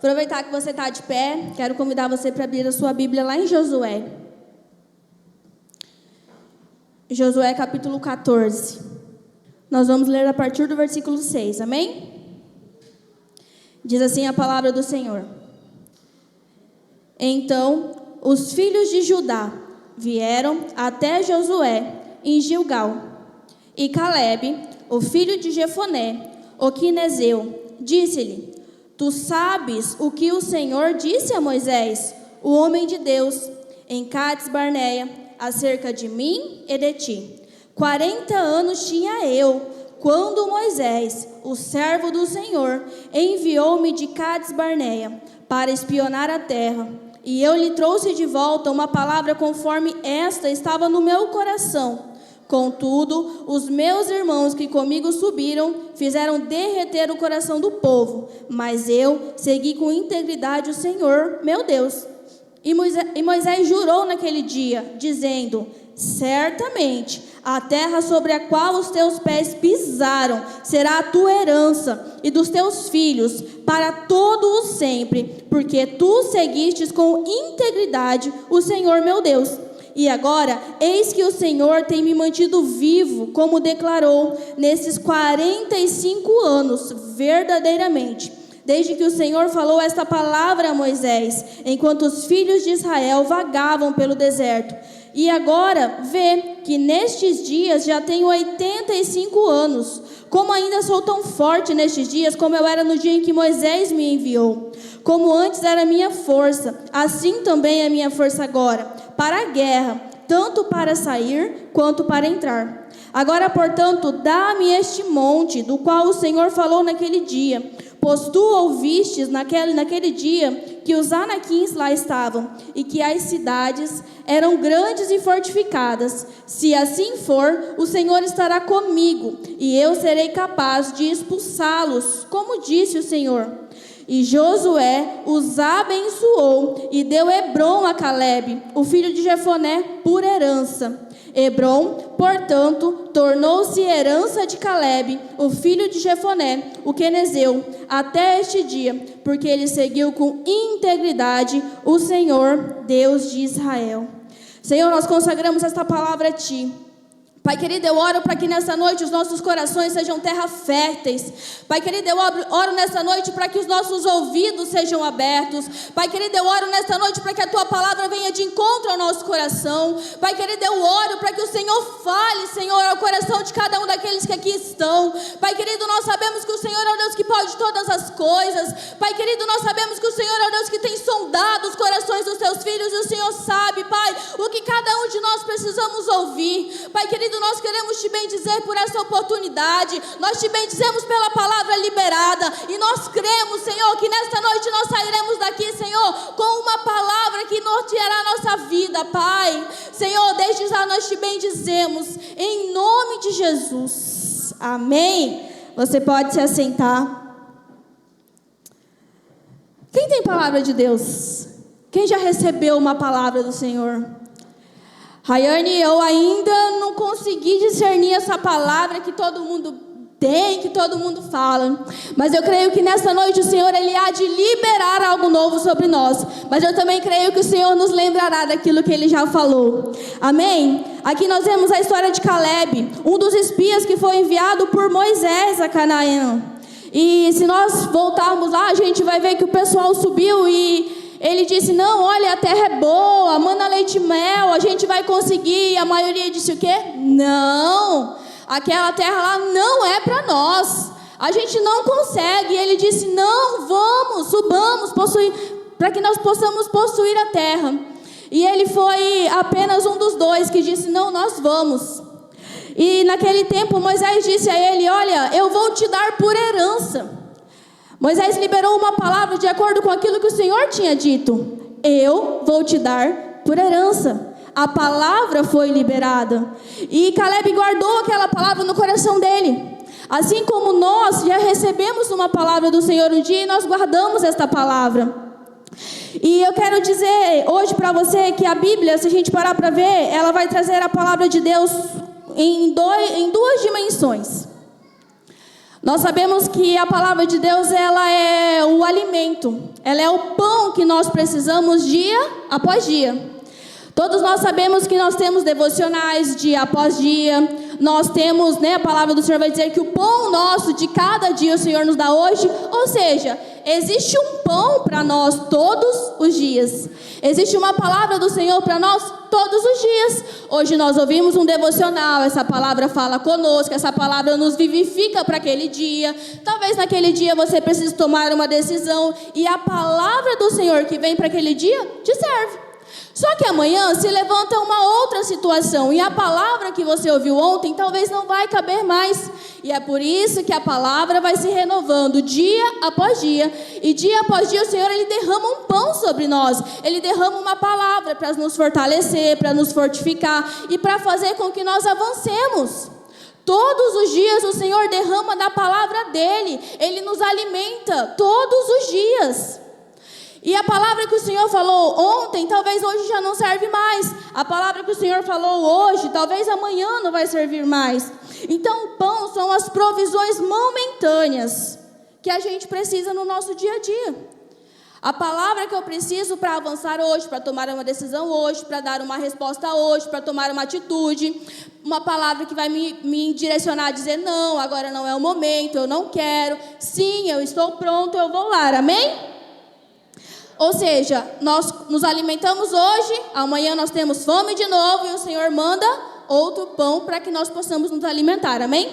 Aproveitar que você está de pé, quero convidar você para abrir a sua Bíblia lá em Josué. Josué capítulo 14. Nós vamos ler a partir do versículo 6, amém? Diz assim a palavra do Senhor. Então, os filhos de Judá vieram até Josué em Gilgal. E Calebe, o filho de Jefoné, o quinezeu, disse-lhe: Tu sabes o que o Senhor disse a Moisés, o homem de Deus, em Cades Barneia, acerca de mim e de ti. 40 anos tinha eu, quando Moisés, o servo do Senhor, enviou-me de Cades Barneia para espionar a terra. E eu lhe trouxe de volta uma palavra conforme esta estava no meu coração. Contudo, os meus irmãos que comigo subiram fizeram derreter o coração do povo, mas eu segui com integridade o Senhor, meu Deus. E Moisés jurou naquele dia, dizendo: Certamente a terra sobre a qual os teus pés pisaram será a tua herança e dos teus filhos para todo o sempre, porque tu seguistes com integridade o Senhor, meu Deus. E agora, eis que o Senhor tem me mantido vivo, como declarou, nesses 45 anos, verdadeiramente, desde que o Senhor falou esta palavra a Moisés, enquanto os filhos de Israel vagavam pelo deserto. E agora, vê que nestes dias já tenho 85 anos. Como ainda sou tão forte nestes dias, como eu era no dia em que Moisés me enviou. Como antes era a minha força, assim também é a minha força agora, para a guerra, tanto para sair quanto para entrar. Agora, portanto, dá-me este monte, do qual o Senhor falou naquele dia, pois tu ouvistes naquele dia que os anaquins lá estavam, e que as cidades eram grandes e fortificadas. Se assim for, o Senhor estará comigo, e eu serei capaz de expulsá-los, como disse o Senhor. E Josué os abençoou e deu Hebrom a Calebe, o filho de Jefoné, por herança. Hebrom, portanto, tornou-se herança de Calebe, o filho de Jefoné, o quenezeu, até este dia, porque ele seguiu com integridade o Senhor, Deus de Israel. Senhor, nós consagramos esta palavra a Ti. Pai querido, eu oro para que nessa noite os nossos corações sejam terra férteis. Pai querido, eu oro nessa noite para que os nossos ouvidos sejam abertos. Pai querido, eu oro nessa noite para que a Tua palavra venha de encontro ao nosso coração. Pai querido, eu oro para que o Senhor fale, Senhor, ao coração de cada um daqueles que aqui estão. Pai querido, nós sabemos que o Senhor é o Deus que pode todas as coisas. Pai querido, nós sabemos que o Senhor é o Deus que tem sondado os corações dos Teus filhos. E o Senhor sabe, Pai, o que cada um de nós precisamos ouvir. Pai querido, nós queremos Te bendizer por essa oportunidade. Nós Te bendizemos pela palavra liberada. E nós cremos, Senhor, que nesta noite nós sairemos daqui, Senhor, com uma palavra que norteará a nossa vida, Pai. Senhor, desde já nós Te bendizemos, em nome de Jesus. Amém. Você pode se assentar. Quem tem palavra de Deus? Quem já recebeu uma palavra do Senhor? Rayane, eu ainda não consegui discernir essa palavra que todo mundo tem, que todo mundo fala. Mas eu creio que nessa noite o Senhor, Ele há de liberar algo novo sobre nós. Mas eu também creio que o Senhor nos lembrará daquilo que Ele já falou. Amém? Aqui nós vemos a história de Calebe, um dos espias que foi enviado por Moisés a Canaã. E se nós voltarmos lá, a gente vai ver que o pessoal subiu e ele disse: não, olha, a terra é boa, mana leite e mel, a gente vai conseguir. E a maioria disse o quê? Não, aquela terra lá não é para nós, a gente não consegue. E ele disse: não, vamos, subamos, para que nós possamos possuir a terra. E ele foi apenas um dos dois que disse: não, nós vamos. E naquele tempo Moisés disse a ele: olha, eu vou te dar por herança. Moisés liberou uma palavra de acordo com aquilo que o Senhor tinha dito. Eu vou te dar por herança. A palavra foi liberada. E Calebe guardou aquela palavra no coração dele. Assim como nós já recebemos uma palavra do Senhor um dia e nós guardamos esta palavra. E eu quero dizer hoje para você que a Bíblia, se a gente parar para ver, ela vai trazer a palavra de Deus em duas dimensões. Nós sabemos que a palavra de Deus, ela é o alimento, ela é o pão que nós precisamos dia após dia. Todos nós sabemos que nós temos devocionais dia após dia, nós temos, a palavra do Senhor vai dizer que o pão nosso de cada dia o Senhor nos dá hoje, ou seja, existe um pão para nós todos os dias, existe uma palavra do Senhor para nós todos os dias. Hoje nós ouvimos um devocional, essa palavra fala conosco, essa palavra nos vivifica para aquele dia. Talvez naquele dia você precise tomar uma decisão e a palavra do Senhor que vem para aquele dia te serve. Só que amanhã se levanta uma outra situação e a palavra que você ouviu ontem talvez não vai caber mais. E é por isso que a palavra vai se renovando dia após dia. E dia após dia o Senhor, Ele derrama um pão sobre nós. Ele derrama uma palavra para nos fortalecer, para nos fortificar e para fazer com que nós avancemos. Todos os dias o Senhor derrama da palavra dEle. Ele nos alimenta todos os dias. E a palavra que o Senhor falou ontem, talvez hoje já não serve mais. A palavra que o Senhor falou hoje, talvez amanhã não vai servir mais. Então o pão são as provisões momentâneas que a gente precisa no nosso dia a dia. A palavra que eu preciso para avançar hoje, para tomar uma decisão hoje, para dar uma resposta hoje, para tomar uma atitude. Uma palavra que vai me direcionar a dizer, não, agora não é o momento, eu não quero. Sim, eu estou pronto, eu vou lá, amém? Ou seja, nós nos alimentamos hoje, amanhã nós temos fome de novo e o Senhor manda outro pão para que nós possamos nos alimentar, amém?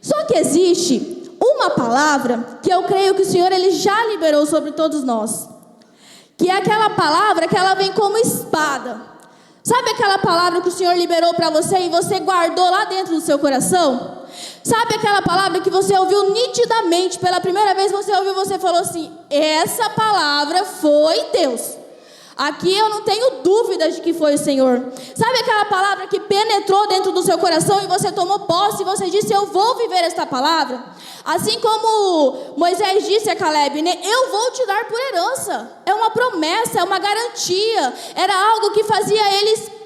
Só que existe uma palavra que eu creio que o Senhor Ele já liberou sobre todos nós, que é aquela palavra que ela vem como espada. Sabe aquela palavra que o Senhor liberou para você e você guardou lá dentro do seu coração? Sabe aquela palavra que você ouviu nitidamente, pela primeira vez você ouviu, você falou assim, essa palavra foi Deus. Aqui eu não tenho dúvidas de que foi o Senhor. Sabe aquela palavra que penetrou dentro do seu coração e você tomou posse e você disse, eu vou viver esta palavra? Assim como Moisés disse a Caleb, eu vou te dar por herança. É uma promessa, é uma garantia. Era algo que fazia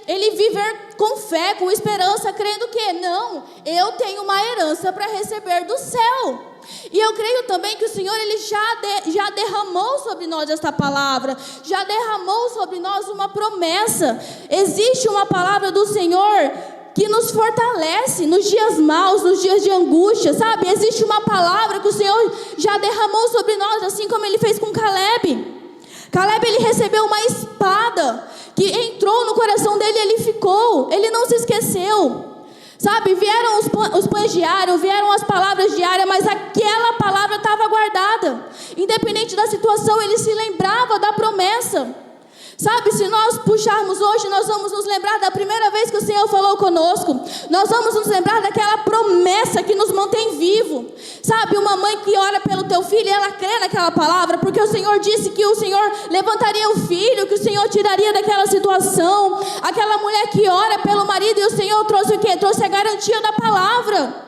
ele viver com fé, com esperança, crendo que não, eu tenho uma herança para receber do céu. E eu creio também que o Senhor Ele já derramou sobre nós esta palavra, já derramou sobre nós uma promessa. Existe uma palavra do Senhor que nos fortalece nos dias maus, nos dias de angústia, sabe? Existe uma palavra que o Senhor já derramou sobre nós, assim como Ele fez com Caleb. Caleb, ele recebeu uma espada que entrou no coração dele e ele ficou. Ele não se esqueceu. Sabe, vieram os pães diários, vieram as palavras diárias, mas aquela palavra estava guardada. Independente da situação, ele se lembrava da promessa. Sabe, se nós puxarmos hoje, nós vamos nos lembrar da primeira vez que o Senhor falou conosco. Nós vamos nos lembrar daquela promessa que nos mantém vivo. Sabe, uma mãe que ora pelo teu filho, ela crê naquela palavra, porque o Senhor disse que o Senhor levantaria o filho, que o Senhor tiraria daquela situação. Aquela mulher que ora pelo marido e o Senhor trouxe o quê? Trouxe a garantia da palavra.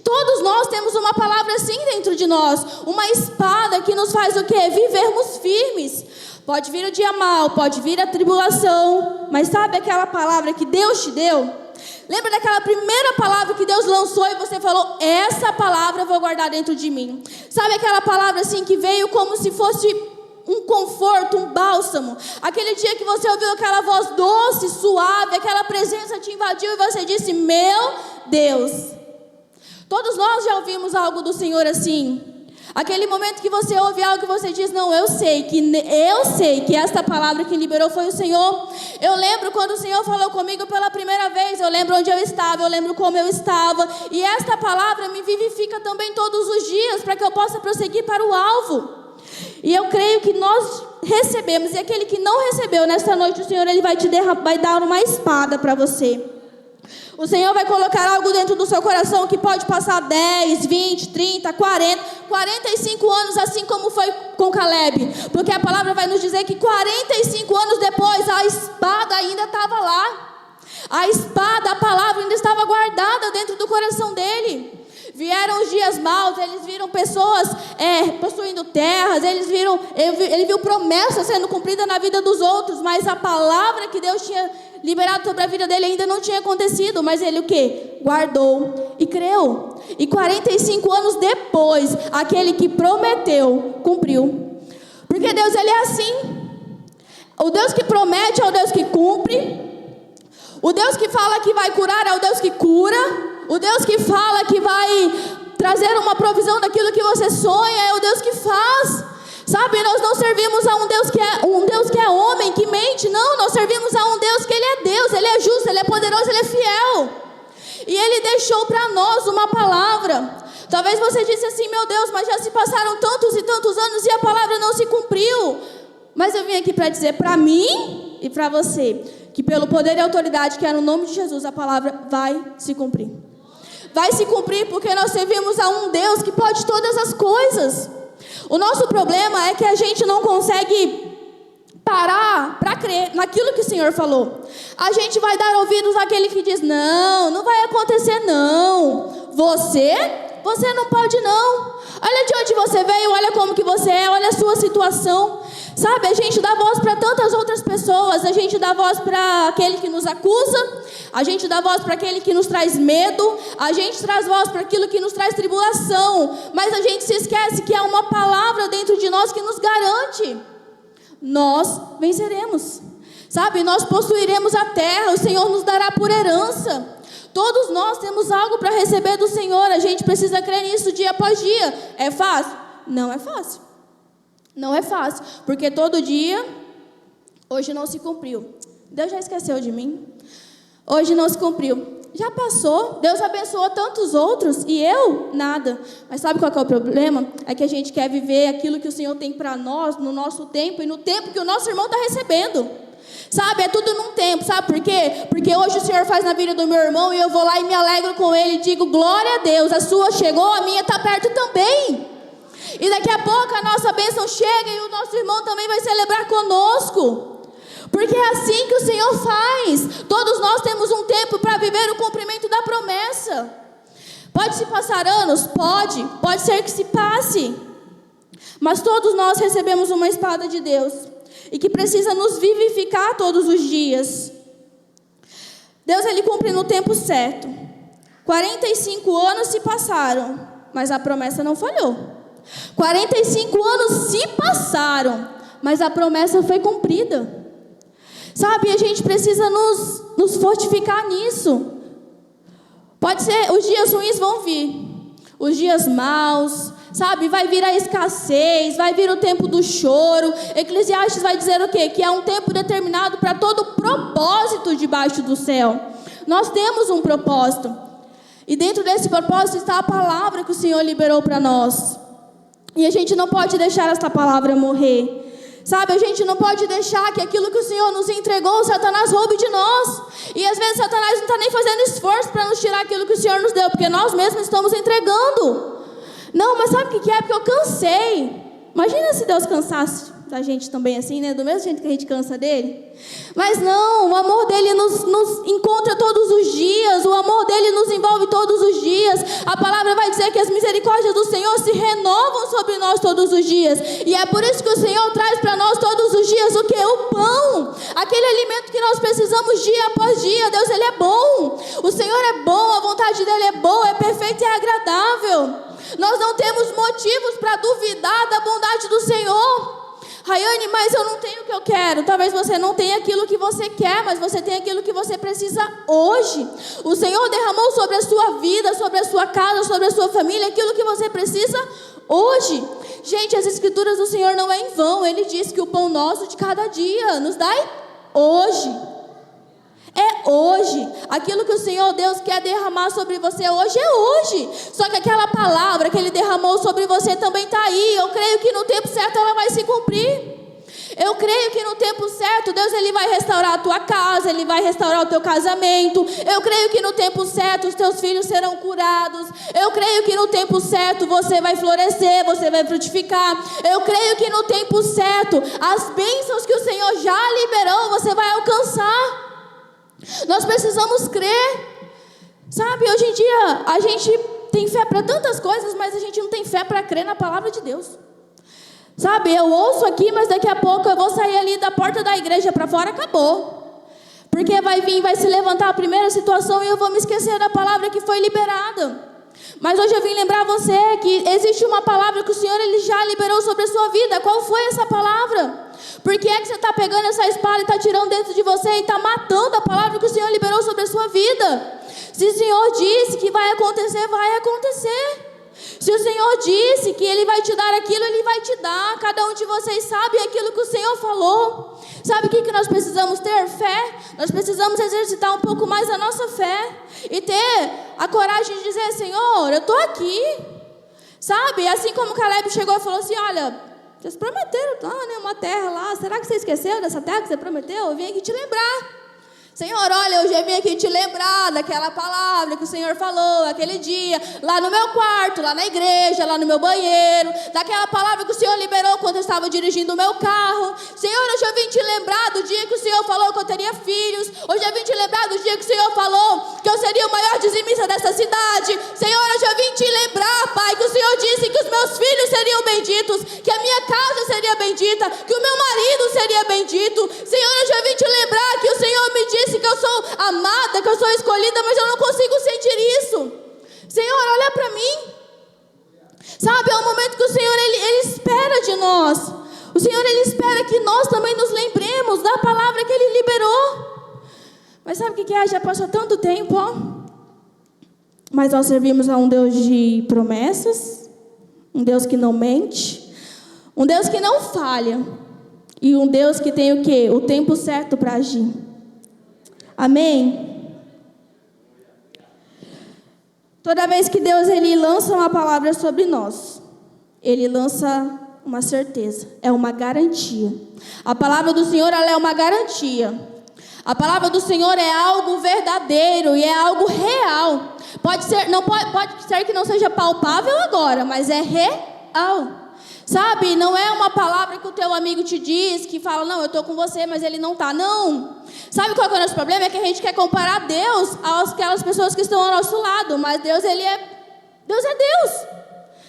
Todos nós temos uma palavra assim dentro de nós, uma espada que nos faz o quê? Vivermos firmes. Pode vir o dia mau, pode vir a tribulação, mas sabe aquela palavra que Deus te deu? Lembra daquela primeira palavra que Deus lançou e você falou, essa palavra eu vou guardar dentro de mim. Sabe aquela palavra assim que veio como se fosse um conforto, um bálsamo. Aquele dia que você ouviu aquela voz doce, suave, aquela presença te invadiu e você disse, meu Deus. Todos nós já ouvimos algo do Senhor assim. Aquele momento que você ouve algo que você diz, não, eu sei que esta palavra que liberou foi o Senhor. Eu lembro quando o Senhor falou comigo pela primeira vez, eu lembro onde eu estava, eu lembro como eu estava. E esta palavra me vivifica também todos os dias, para que eu possa prosseguir para o alvo. E eu creio que nós recebemos, e aquele que não recebeu, nesta noite o Senhor Ele vai dar uma espada para você. O Senhor vai colocar algo dentro do seu coração que pode passar 10, 20, 30, 40, 45 anos, assim como foi com Caleb. Porque a palavra vai nos dizer que 45 anos depois a espada ainda estava lá. A espada, a palavra ainda estava guardada dentro do coração dele. Vieram os dias maus, eles viram pessoas possuindo terras, ele viu promessas sendo cumpridas na vida dos outros, mas a palavra que Deus tinha liberado sobre a vida dele ainda não tinha acontecido, mas ele o quê? Guardou e creu. E 45 anos depois, aquele que prometeu, cumpriu. Porque Deus, ele é assim. O Deus que promete é o Deus que cumpre. O Deus que fala que vai curar é o Deus que cura. O Deus que fala que vai trazer uma provisão daquilo que você sonha é o Deus que faz. Sabe, nós não servimos a um Deus que é homem, que mente. Não, nós servimos a um Deus que ele é Deus, ele é justo, ele é poderoso, ele é fiel. E ele deixou para nós uma palavra. Talvez você disse assim: meu Deus, mas já se passaram tantos e tantos anos e a palavra não se cumpriu. Mas eu vim aqui para dizer para mim e para você que pelo poder e autoridade que é no nome de Jesus, a palavra vai se cumprir. Vai se cumprir porque nós servimos a um Deus que pode todas as coisas. O nosso problema é que a gente não consegue parar para crer naquilo que o Senhor falou. A gente vai dar ouvidos àquele que diz: não, não vai acontecer não. Você não pode não. Olha de onde você veio, olha como que você é, olha a sua situação. Sabe, a gente dá voz para tantas outras pessoas. A gente dá voz para aquele que nos acusa. A gente dá voz para aquele que nos traz medo. A gente traz voz para aquilo que nos traz tribulação. Mas a gente se esquece que há uma palavra dentro de nós que nos garante: nós venceremos. Sabe, nós possuiremos a terra, o Senhor nos dará por herança. Todos nós temos algo para receber do Senhor. A gente precisa crer nisso dia após dia. É fácil? Não é fácil. Não é fácil, porque todo dia, hoje não se cumpriu. Deus já esqueceu de mim. Hoje não se cumpriu. Já passou. Deus abençoou tantos outros e eu, nada. Mas sabe qual que é o problema? É que a gente quer viver aquilo que o Senhor tem para nós, no nosso tempo e no tempo que o nosso irmão está recebendo. Sabe, é tudo num tempo, sabe por quê? Porque hoje o Senhor faz na vida do meu irmão e eu vou lá e me alegro com ele e digo: glória a Deus, a sua chegou, a minha está perto também. E daqui a pouco a nossa bênção chega e o nosso irmão também vai celebrar conosco. Porque é assim que o Senhor faz. Todos nós temos um tempo para viver o cumprimento da promessa. Pode se passar anos? Pode ser que se passe. Mas todos nós recebemos uma espada de Deus e que precisa nos vivificar todos os dias. Deus, ele cumpre no tempo certo. 45 anos se passaram, mas a promessa não falhou. 45 anos se passaram, mas a promessa foi cumprida. Sabe, a gente precisa nos fortificar nisso. Pode ser, os dias ruins vão vir, os dias maus, sabe, vai vir a escassez, vai vir o tempo do choro. Eclesiastes vai dizer o quê? Que é um tempo determinado para todo propósito debaixo do céu. Nós temos um propósito, e dentro desse propósito está a palavra que o Senhor liberou para nós. E a gente não pode deixar essa palavra morrer. Sabe, a gente não pode deixar que aquilo que o Senhor nos entregou, Satanás roube de nós. E às vezes Satanás não está nem fazendo esforço para nos tirar aquilo que o Senhor nos deu, porque nós mesmos estamos entregando. Não, mas sabe o que é? Porque eu cansei. Imagina se Deus cansasse da gente também assim, né? Do mesmo jeito que a gente cansa dele. Mas não, o amor dele nos encontra todos os dias. O amor dele nos envolve todos os dias. A palavra vai dizer que as misericórdias do Senhor se renovam sobre nós todos os dias. E é por isso que o Senhor traz para nós todos os dias o que? O pão. Aquele alimento que nós precisamos dia após dia. Deus, ele é bom. O Senhor é bom, a vontade dele é boa, é perfeita e é agradável. Nós não temos motivos para duvidar da bondade do Senhor. Rayane, mas eu não tenho o que eu quero. Talvez você não tenha aquilo que você quer, mas você tem aquilo que você precisa hoje. O Senhor derramou sobre a sua vida, sobre a sua casa, sobre a sua família, aquilo que você precisa hoje. Gente, as escrituras do Senhor não é em vão. Ele diz que o pão nosso de cada dia nos dai hoje. É hoje. Aquilo que o Senhor Deus quer derramar sobre você hoje é hoje. Só que aquela palavra que Ele derramou sobre você também está aí. Eu creio que no tempo certo ela vai se cumprir. Eu creio que no tempo certo Deus, ele vai restaurar a tua casa, Ele vai restaurar o teu casamento. Eu creio que no tempo certo os teus filhos serão curados. Eu creio que no tempo certo você vai florescer, você vai frutificar. Eu creio que no tempo certo as bênçãos que o Senhor já liberou você vai alcançar. Nós precisamos crer. Sabe, hoje em dia a gente tem fé para tantas coisas, mas a gente não tem fé para crer na palavra de Deus. Sabe, eu ouço aqui, mas daqui a pouco eu vou sair ali da porta da igreja para fora, acabou. Porque vai vir, vai se levantar a primeira situação e eu vou me esquecer da palavra que foi liberada. Mas hoje eu vim lembrar você que existe uma palavra que o Senhor Ele já liberou sobre a sua vida. Qual foi essa palavra? Por que é que você está pegando essa espada e está tirando dentro de você e está matando a palavra que o Senhor liberou sobre a sua vida? Se o Senhor disse que vai acontecer, vai acontecer. Se o Senhor disse que Ele vai te dar aquilo, Ele vai te dar. Cada um de vocês sabe aquilo que o Senhor falou. Sabe o que nós precisamos ter? Fé. Nós precisamos exercitar um pouco mais a nossa fé. E ter a coragem de dizer: Senhor, eu estou aqui. Sabe? Assim como Caleb chegou e falou assim: olha, vocês prometeram uma terra lá. Será que você esqueceu dessa terra que você prometeu? Eu vim aqui te lembrar. Senhor, olha, eu já vim aqui te lembrar daquela palavra que o Senhor falou aquele dia, lá no meu quarto, lá na igreja, lá no meu banheiro, daquela palavra que o Senhor liberou quando eu estava dirigindo o meu carro. Senhor, eu já vim te lembrar do dia que o Senhor falou que eu teria filhos. Eu já vim te lembrar do dia que o Senhor falou que eu seria o maior dizimista dessa cidade. Senhor, eu já vim te lembrar, Pai, que o Senhor disse que os meus filhos seriam benditos, que a minha casa seria bendita, que o meu marido seria bendito. Senhor, eu já vim te lembrar que o Senhor me disse que eu sou amada, que eu sou escolhida, mas eu não consigo sentir isso. Senhor, olha para mim. Sabe, é um momento que o Senhor, Ele espera de nós. O Senhor, Ele espera que nós também nos lembremos da palavra que Ele liberou. Mas sabe o que é? Já passou tanto tempo, ó. Mas nós servimos a um Deus de promessas, um Deus que não mente, um Deus que não falha, e um Deus que tem o quê? O tempo certo para agir. Amém? Toda vez que Deus Ele lança uma palavra sobre nós, Ele lança uma certeza, é uma garantia. A palavra do Senhor, ela é uma garantia. A palavra do Senhor é algo verdadeiro e é algo real. Pode ser que não seja palpável agora, mas é real. Sabe, não é uma palavra que o teu amigo te diz, que fala: não, eu estou com você, mas ele não está. Não. Sabe qual é o nosso problema? É que a gente quer comparar Deus àquelas pessoas que estão ao nosso lado. Mas Deus, Ele é Deus.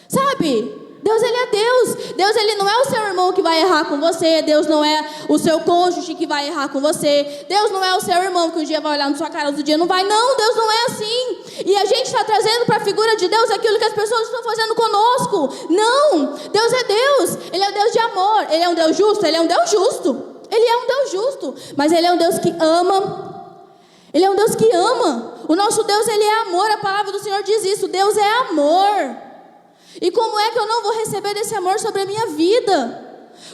Sabe? Deus, Ele é Deus. Deus, Ele não é o seu irmão que vai errar com você. Deus não é o seu cônjuge que vai errar com você. Deus não é o seu irmão que um dia vai olhar na sua cara, outro dia não vai. Não, Deus não é assim. E a gente está trazendo para a figura de Deus aquilo que as pessoas estão fazendo conosco. Não, Deus é Deus. Ele é o Deus de amor. Ele é um Deus justo? Ele é um Deus justo. Ele é um Deus justo. Mas Ele é um Deus que ama. Ele é um Deus que ama. O nosso Deus, Ele é amor. A palavra do Senhor diz isso. Deus é amor. E como é que eu não vou receber esse amor sobre a minha vida?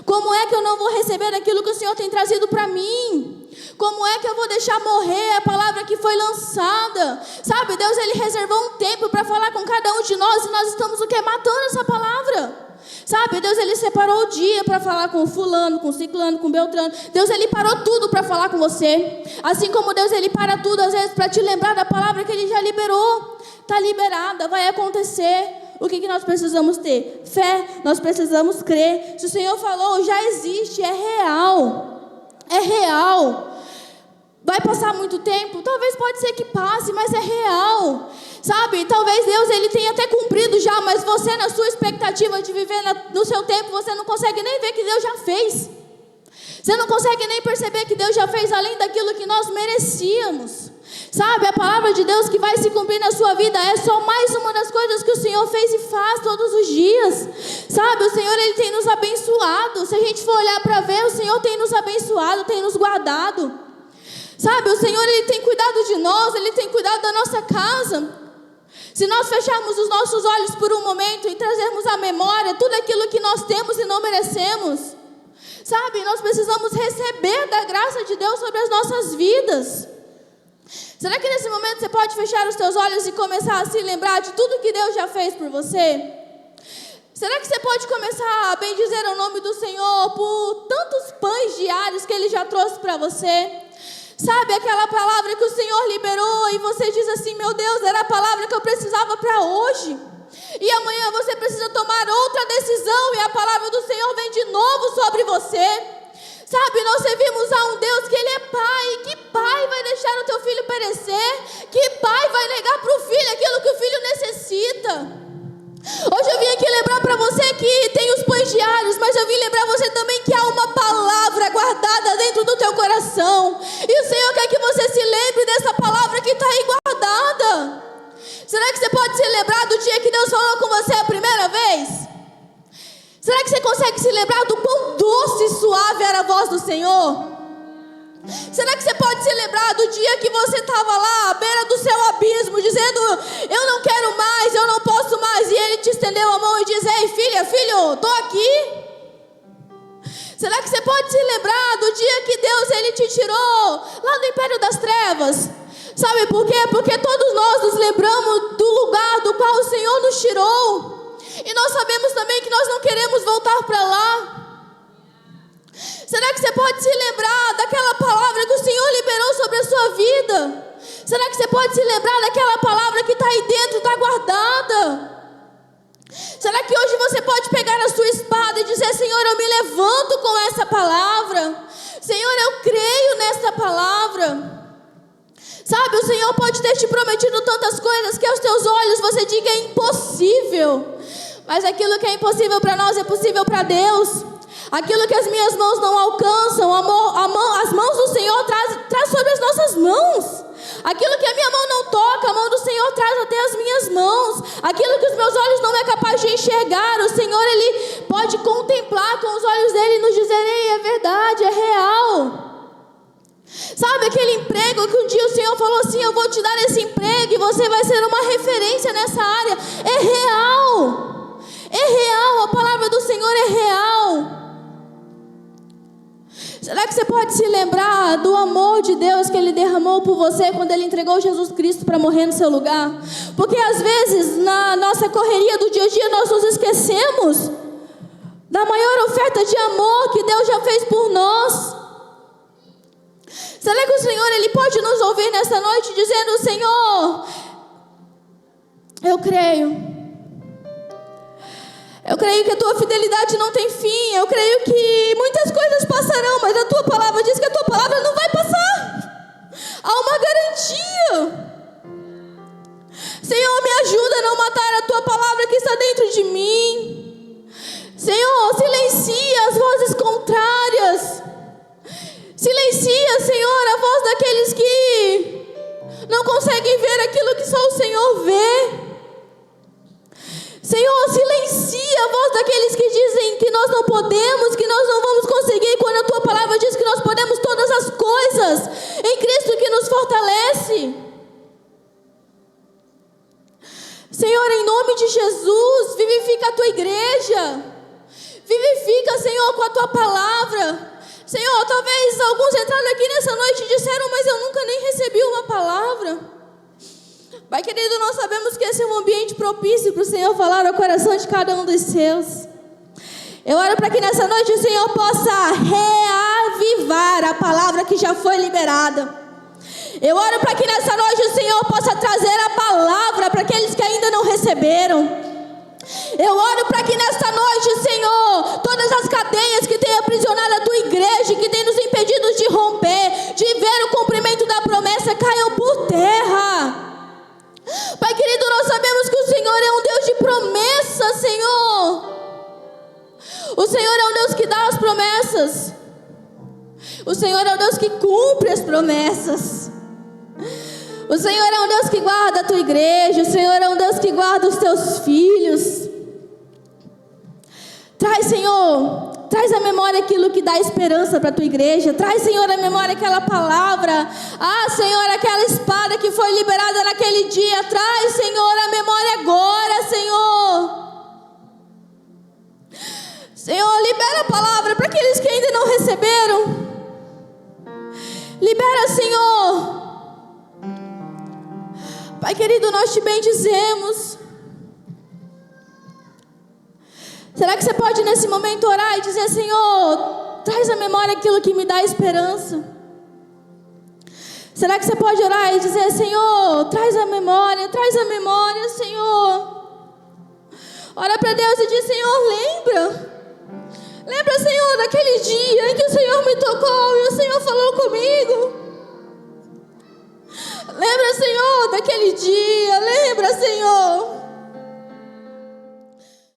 Como é que eu não vou receber aquilo que o Senhor tem trazido para mim? Como é que eu vou deixar morrer a palavra que foi lançada? Sabe, Deus, Ele reservou um tempo para falar com cada um de nós, e nós estamos o quê? Matando essa palavra. Sabe, Deus, Ele separou o dia para falar com fulano, com ciclano, com beltrano. Deus, Ele parou tudo para falar com você. Assim como Deus, Ele para tudo às vezes para te lembrar da palavra que Ele já liberou. Está liberada, vai acontecer. O que nós precisamos ter? Fé, nós precisamos crer. Se o Senhor falou, já existe, é real. É real. Vai passar muito tempo? Talvez pode ser que passe, mas é real. Sabe, talvez Deus, Ele tenha até cumprido já, mas você, na sua expectativa de viver no seu tempo, você não consegue nem ver que Deus já fez. Você não consegue nem perceber que Deus já fez além daquilo que nós merecíamos. Sabe, a palavra de Deus que vai se cumprir na sua vida é só mais uma das coisas que o Senhor fez e faz todos os dias. Sabe, o Senhor, Ele tem nos abençoado. Se a gente for olhar para ver, o Senhor tem nos abençoado, tem nos guardado. Sabe, o Senhor, Ele tem cuidado de nós, Ele tem cuidado da nossa casa. Se nós fecharmos os nossos olhos por um momento e trazermos à memória tudo aquilo que nós temos e não merecemos, sabe, nós precisamos receber da graça de Deus sobre as nossas vidas. Será que nesse momento você pode fechar os seus olhos e começar a se lembrar de tudo que Deus já fez por você? Será que você pode começar a bendizer o nome do Senhor por tantos pães diários que Ele já trouxe para você? Sabe, aquela palavra que o Senhor liberou e você diz assim: meu Deus, era a palavra que eu precisava para hoje. E amanhã você precisa tomar outra decisão e a palavra do Senhor vem de novo sobre você. Sabe, nós servimos a um Deus que Ele é Pai. Que pai vai deixar o teu filho perecer? Que pai vai negar para o filho aquilo que o filho necessita? Hoje eu vim aqui lembrar para você que tem os pães diários, mas eu vim lembrar você também que há uma palavra guardada dentro do teu coração. E o Senhor quer que você você a primeira vez? Será que você consegue se lembrar do quão doce e suave era a voz do Senhor? Será que você pode se lembrar do dia que você estava lá à beira do seu abismo, dizendo: eu não quero mais, eu não posso mais, e Ele te estendeu a mão e diz: ei, filha, filho, estou aqui. Será que você pode se lembrar do dia que Deus Ele te tirou lá do império das trevas? Sabe por quê? Porque todos nós nos lembramos do lugar do qual o Senhor nos tirou, e nós sabemos também que nós não queremos voltar para lá. Será que você pode se lembrar daquela palavra que o Senhor liberou sobre a sua vida? Será que você pode se lembrar daquela palavra que está aí dentro, está guardada? Será que hoje você pode pegar a sua espada e dizer: Senhor, eu me levanto com essa palavra. Senhor, eu creio nessa palavra. Sabe, o Senhor pode ter te prometido tantas coisas que aos teus olhos você diga: é impossível. Mas aquilo que é impossível para nós é possível para Deus. Aquilo que as minhas mãos não alcançam, as mãos do Senhor traz sobre as nossas mãos. Aquilo que a minha mão não toca, a mão do Senhor traz até as minhas mãos. Aquilo que os meus olhos não é capaz de enxergar, o Senhor, Ele pode contemplar com os olhos dele e nos dizer: ei, é verdade, é real. Sabe aquele emprego que um dia o Senhor falou assim: eu vou te dar esse emprego e você vai ser uma referência nessa área? É real. É real, a palavra do Senhor é real. Será que você pode se lembrar do amor de Deus que Ele derramou por você quando Ele entregou Jesus Cristo para morrer no seu lugar? Porque às vezes na nossa correria do dia a dia nós nos esquecemos da maior oferta de amor que Deus já fez por nós. Será que o Senhor Ele pode nos ouvir nessa noite dizendo: Senhor, eu creio que a tua fidelidade não tem fim. Eu creio que muitas coisas passarão, mas a tua palavra diz que a tua palavra não vai passar. Há uma garantia. Senhor, me ajuda a não matar a tua palavra que está dentro de mim. Senhor, silencia as vozes contrárias. Silencia, Senhor, a voz daqueles que não conseguem ver aquilo que só o Senhor vê. Senhor, silencia a voz daqueles que dizem que nós não podemos, que nós não vamos conseguir, quando a tua palavra diz que nós podemos todas as coisas em Cristo que nos fortalece. Senhor, em nome de Jesus, vivifica a tua igreja. Vivifica, Senhor, com a tua palavra. Senhor, talvez alguns entraram aqui nessa noite e disseram: mas eu nunca nem recebi uma palavra. Pai querido, nós sabemos que esse é um ambiente propício para o Senhor falar ao coração de cada um dos seus. Eu oro para que nessa noite o Senhor possa reavivar a palavra que já foi liberada. Eu oro para que nessa noite o Senhor possa trazer a palavra para aqueles que ainda não receberam. Eu oro para que nesta noite, Senhor, todas as cadeias que têm aprisionado a tua igreja, que têm nos impedido de romper, de ver o cumprimento da promessa, caiam por terra. Pai querido, nós sabemos que o Senhor é um Deus de promessa, Senhor. O Senhor é um Deus que dá as promessas. O Senhor é um Deus que cumpre as promessas. O Senhor é um Deus que guarda a tua igreja. O Senhor é um Deus que guarda os teus filhos. Traz, Senhor, traz à memória aquilo que dá esperança para a tua igreja. Traz, Senhor, à memória aquela palavra. Ah, Senhor, aquela espada que foi liberada naquele dia. Traz, Senhor, à memória agora, Senhor. Senhor, libera a palavra para aqueles que ainda não receberam. Libera, Senhor. Pai querido, nós te bendizemos. Será que você pode nesse momento orar e dizer: Senhor, traz à memória aquilo que me dá esperança? Será que você pode orar e dizer: Senhor, traz à memória, Senhor. Ora para Deus e diz: Senhor, lembra, Senhor, daquele dia em que o Senhor me tocou e o Senhor falou comigo. Lembra, Senhor, daquele dia. Lembra, Senhor.